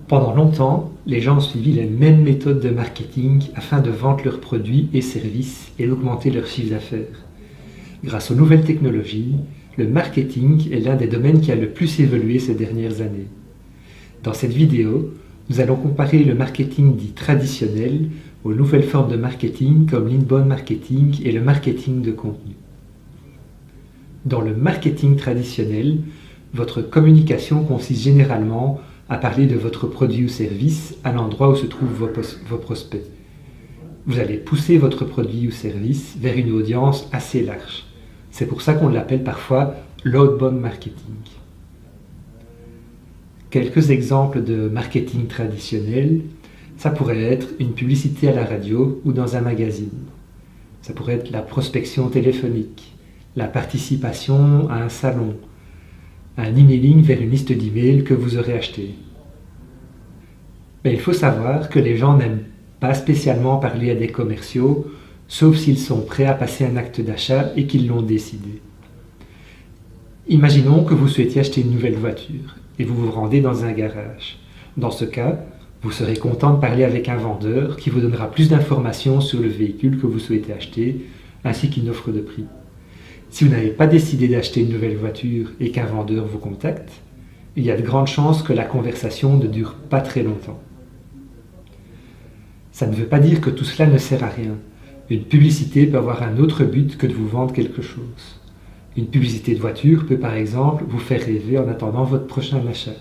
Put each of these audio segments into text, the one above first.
Pendant longtemps, les gens ont suivi les mêmes méthodes de marketing afin de vendre leurs produits et services et d'augmenter leur chiffre d'affaires. Grâce aux nouvelles technologies, le marketing est l'un des domaines qui a le plus évolué ces dernières années. Dans cette vidéo, nous allons comparer le marketing dit traditionnel aux nouvelles formes de marketing comme l'inbound marketing et le marketing de contenu. Dans le marketing traditionnel, votre communication consiste généralement à parler de votre produit ou service à l'endroit où se trouvent vos prospects. Vous allez pousser votre produit ou service vers une audience assez large. C'est pour ça qu'on l'appelle parfois l'outbound marketing. Quelques exemples de marketing traditionnel, ça pourrait être une publicité à la radio ou dans un magazine. Ça pourrait être la prospection téléphonique, la participation à un salon, un emailing vers une liste d'emails que vous aurez acheté. Mais il faut savoir que les gens n'aiment pas spécialement parler à des commerciaux, sauf s'ils sont prêts à passer un acte d'achat et qu'ils l'ont décidé. Imaginons que vous souhaitiez acheter une nouvelle voiture et vous vous rendez dans un garage. Dans ce cas, vous serez content de parler avec un vendeur qui vous donnera plus d'informations sur le véhicule que vous souhaitez acheter, ainsi qu'une offre de prix. Si vous n'avez pas décidé d'acheter une nouvelle voiture et qu'un vendeur vous contacte, il y a de grandes chances que la conversation ne dure pas très longtemps. Ça ne veut pas dire que tout cela ne sert à rien. Une publicité peut avoir un autre but que de vous vendre quelque chose. Une publicité de voiture peut par exemple vous faire rêver en attendant votre prochain achat.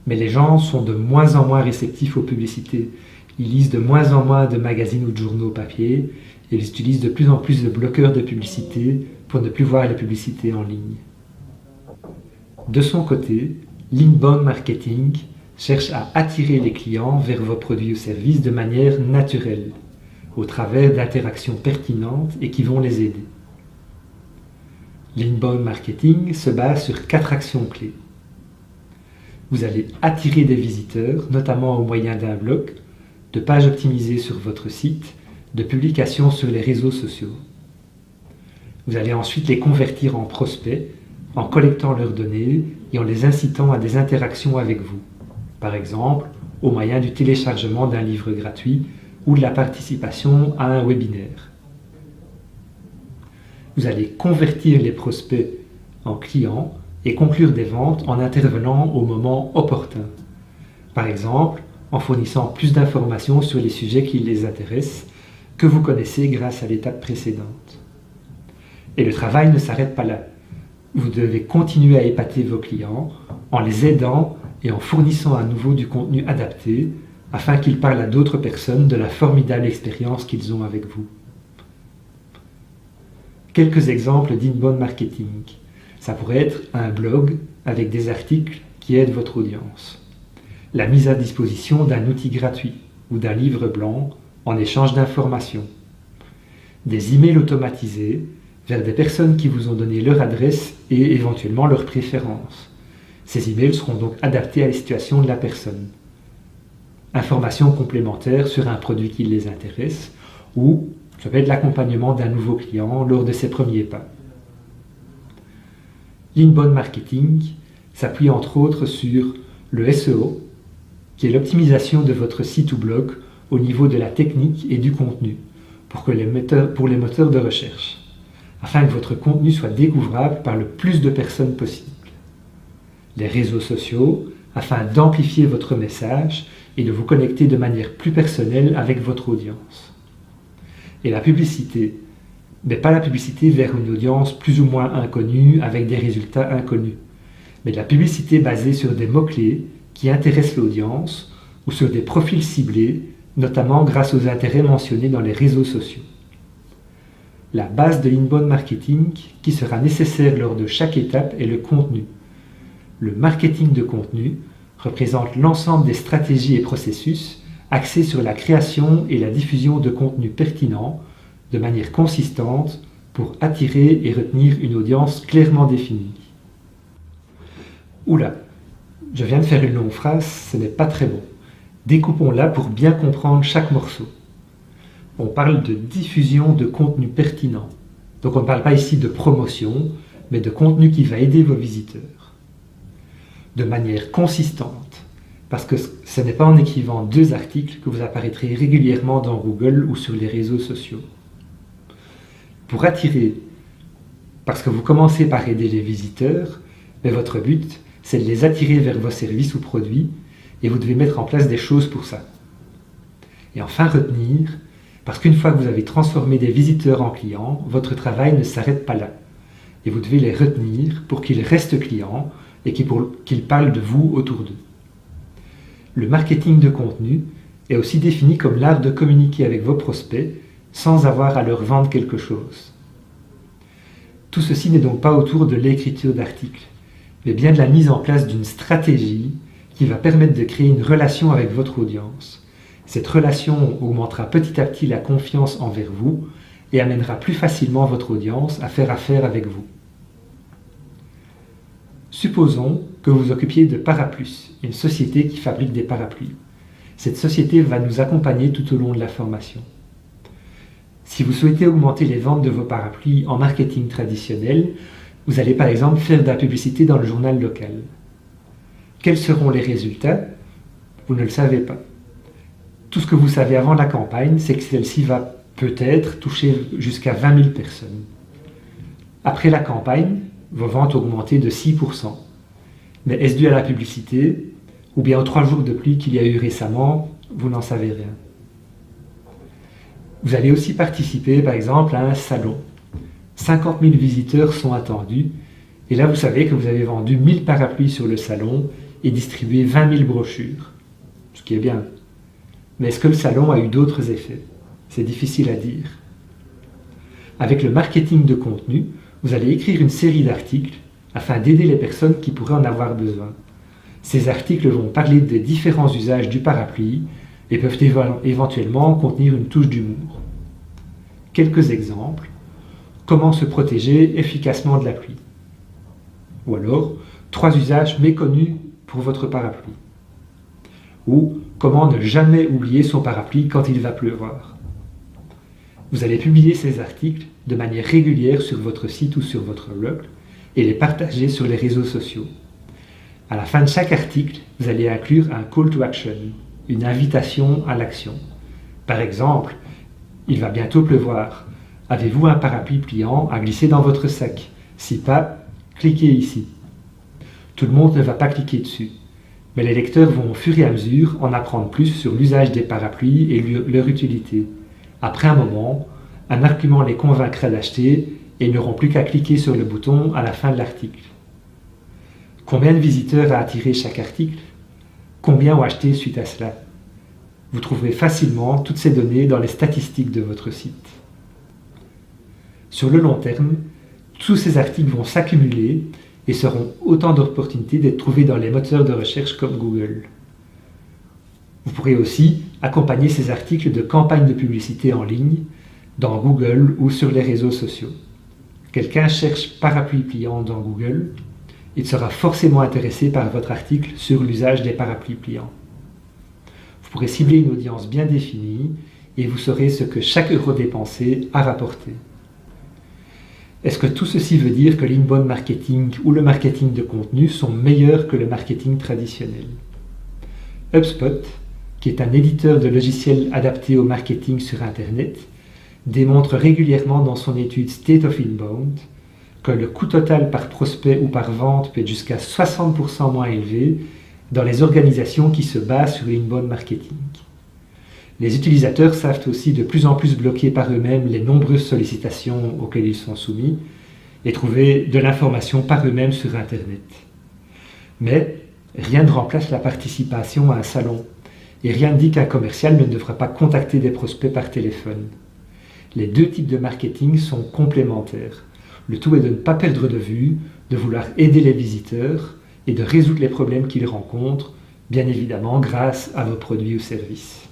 Mais les gens sont de moins en moins réceptifs aux publicités. Ils lisent de moins en moins de magazines ou de journaux papier et ils utilisent de plus en plus de bloqueurs de publicité pour ne plus voir les publicités en ligne. De son côté, l'inbound marketing cherche à attirer les clients vers vos produits ou services de manière naturelle, au travers d'interactions pertinentes et qui vont les aider. L'inbound marketing se base sur 4 actions clés. Vous allez attirer des visiteurs, notamment au moyen d'un blog, de pages optimisées sur votre site, de publications sur les réseaux sociaux. Vous allez ensuite les convertir en prospects en collectant leurs données et en les incitant à des interactions avec vous. Par exemple, au moyen du téléchargement d'un livre gratuit ou de la participation à un webinaire. Vous allez convertir les prospects en clients et conclure des ventes en intervenant au moment opportun. Par exemple, en fournissant plus d'informations sur les sujets qui les intéressent que vous connaissez grâce à l'étape précédente. Et le travail ne s'arrête pas là. Vous devez continuer à épater vos clients en les aidant et en fournissant à nouveau du contenu adapté afin qu'ils parlent à d'autres personnes de la formidable expérience qu'ils ont avec vous. Quelques exemples d'inbound marketing. Ça pourrait être un blog avec des articles qui aident votre audience. La mise à disposition d'un outil gratuit ou d'un livre blanc en échange d'informations. Des emails automatisés vers des personnes qui vous ont donné leur adresse et éventuellement leurs préférences. Ces emails seront donc adaptés à la situation de la personne. Informations complémentaires sur un produit qui les intéresse ou ça peut être l'accompagnement d'un nouveau client lors de ses premiers pas. L'inbound marketing s'appuie entre autres sur le SEO, qui est l'optimisation de votre site ou blog au niveau de la technique et du contenu pour les moteurs de recherche, afin que votre contenu soit découvrable par le plus de personnes possible. Les réseaux sociaux, afin d'amplifier votre message et de vous connecter de manière plus personnelle avec votre audience. Et la publicité, mais pas la publicité vers une audience plus ou moins inconnue avec des résultats inconnus, mais de la publicité basée sur des mots-clés qui intéressent l'audience ou sur des profils ciblés, notamment grâce aux intérêts mentionnés dans les réseaux sociaux. La base de l'inbound marketing qui sera nécessaire lors de chaque étape est le contenu. Le marketing de contenu représente l'ensemble des stratégies et processus axés sur la création et la diffusion de contenus pertinents de manière consistante pour attirer et retenir une audience clairement définie. Oula, je viens de faire une longue phrase, ce n'est pas très bon. Découpons-la pour bien comprendre chaque morceau. On parle de diffusion de contenu pertinent. Donc on ne parle pas ici de promotion, mais de contenu qui va aider vos visiteurs. De manière consistante. parce que ce n'est pas en écrivant 2 articles que vous apparaîtrez régulièrement dans Google ou sur les réseaux sociaux. Pour attirer, parce que vous commencez par aider les visiteurs, mais votre but, c'est de les attirer vers vos services ou produits, et vous devez mettre en place des choses pour ça. Et enfin retenir, parce qu'une fois que vous avez transformé des visiteurs en clients, votre travail ne s'arrête pas là. Et vous devez les retenir pour qu'ils restent clients et qu'ils parlent de vous autour d'eux. Le marketing de contenu est aussi défini comme l'art de communiquer avec vos prospects sans avoir à leur vendre quelque chose. Tout ceci n'est donc pas autour de l'écriture d'articles, mais bien de la mise en place d'une stratégie qui va permettre de créer une relation avec votre audience. Cette relation augmentera petit à petit la confiance envers vous et amènera plus facilement votre audience à faire affaire avec vous. Supposons que vous vous occupiez de Paraplus, une société qui fabrique des parapluies. Cette société va nous accompagner tout au long de la formation. Si vous souhaitez augmenter les ventes de vos parapluies en marketing traditionnel, vous allez par exemple faire de la publicité dans le journal local. Quels seront les résultats? Vous ne le savez pas. Tout ce que vous savez avant la campagne, c'est que celle-ci va peut-être toucher jusqu'à 20 000 personnes. Après la campagne, vos ventes ont augmenté de 6%. Mais est-ce dû à la publicité ou bien aux 3 jours de pluie qu'il y a eu récemment? Vous n'en savez rien. Vous allez aussi participer par exemple à un salon. 50 000 visiteurs sont attendus et là vous savez que vous avez vendu 1000 parapluies sur le salon et distribué 20 000 brochures. Ce qui est bien. Mais est-ce que le salon a eu d'autres effets? C'est difficile à dire. Avec le marketing de contenu, vous allez écrire une série d'articles afin d'aider les personnes qui pourraient en avoir besoin. Ces articles vont parler des différents usages du parapluie et peuvent éventuellement contenir une touche d'humour. Quelques exemples. Comment se protéger efficacement de la pluie? Ou alors, 3 usages méconnus pour votre parapluie. Ou comment ne jamais oublier son parapluie quand il va pleuvoir. Vous allez publier ces articles de manière régulière sur votre site ou sur votre blog et les partager sur les réseaux sociaux. À la fin de chaque article, vous allez inclure un call to action, une invitation à l'action. Par exemple, il va bientôt pleuvoir. Avez-vous un parapluie pliant à glisser dans votre sac? Si pas, cliquez ici. Tout le monde ne va pas cliquer dessus, mais les lecteurs vont au fur et à mesure en apprendre plus sur l'usage des parapluies et leur utilité. Après un moment, un argument les convaincra d'acheter et ils n'auront plus qu'à cliquer sur le bouton à la fin de l'article. Combien de visiteurs a attiré chaque article? Combien ont acheté suite à cela? Vous trouverez facilement toutes ces données dans les statistiques de votre site. Sur le long terme, tous ces articles vont s'accumuler et seront autant d'opportunités d'être trouvés dans les moteurs de recherche comme Google. Vous pourrez aussi accompagner ces articles de campagnes de publicité en ligne, dans Google ou sur les réseaux sociaux. Quelqu'un cherche parapluie pliant dans Google, il sera forcément intéressé par votre article sur l'usage des parapluies pliants. Vous pourrez cibler une audience bien définie et vous saurez ce que chaque euro dépensé a rapporté. Est-ce que tout ceci veut dire que l'inbound marketing ou le marketing de contenu sont meilleurs que le marketing traditionnel? HubSpot, qui est un éditeur de logiciels adapté au marketing sur Internet, démontre régulièrement dans son étude State of Inbound que le coût total par prospect ou par vente peut être jusqu'à 60% moins élevé dans les organisations qui se basent sur l'inbound marketing. Les utilisateurs savent aussi de plus en plus bloquer par eux-mêmes les nombreuses sollicitations auxquelles ils sont soumis et trouver de l'information par eux-mêmes sur Internet. Mais rien ne remplace la participation à un salon et rien ne dit qu'un commercial ne devra pas contacter des prospects par téléphone. Les 2 types de marketing sont complémentaires. Le tout est de ne pas perdre de vue, de vouloir aider les visiteurs et de résoudre les problèmes qu'ils rencontrent, bien évidemment grâce à vos produits ou services.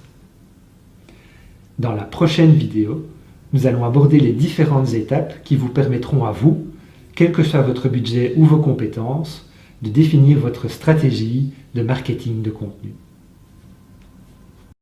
Dans la prochaine vidéo, nous allons aborder les différentes étapes qui vous permettront à vous, quel que soit votre budget ou vos compétences, de définir votre stratégie de marketing de contenu.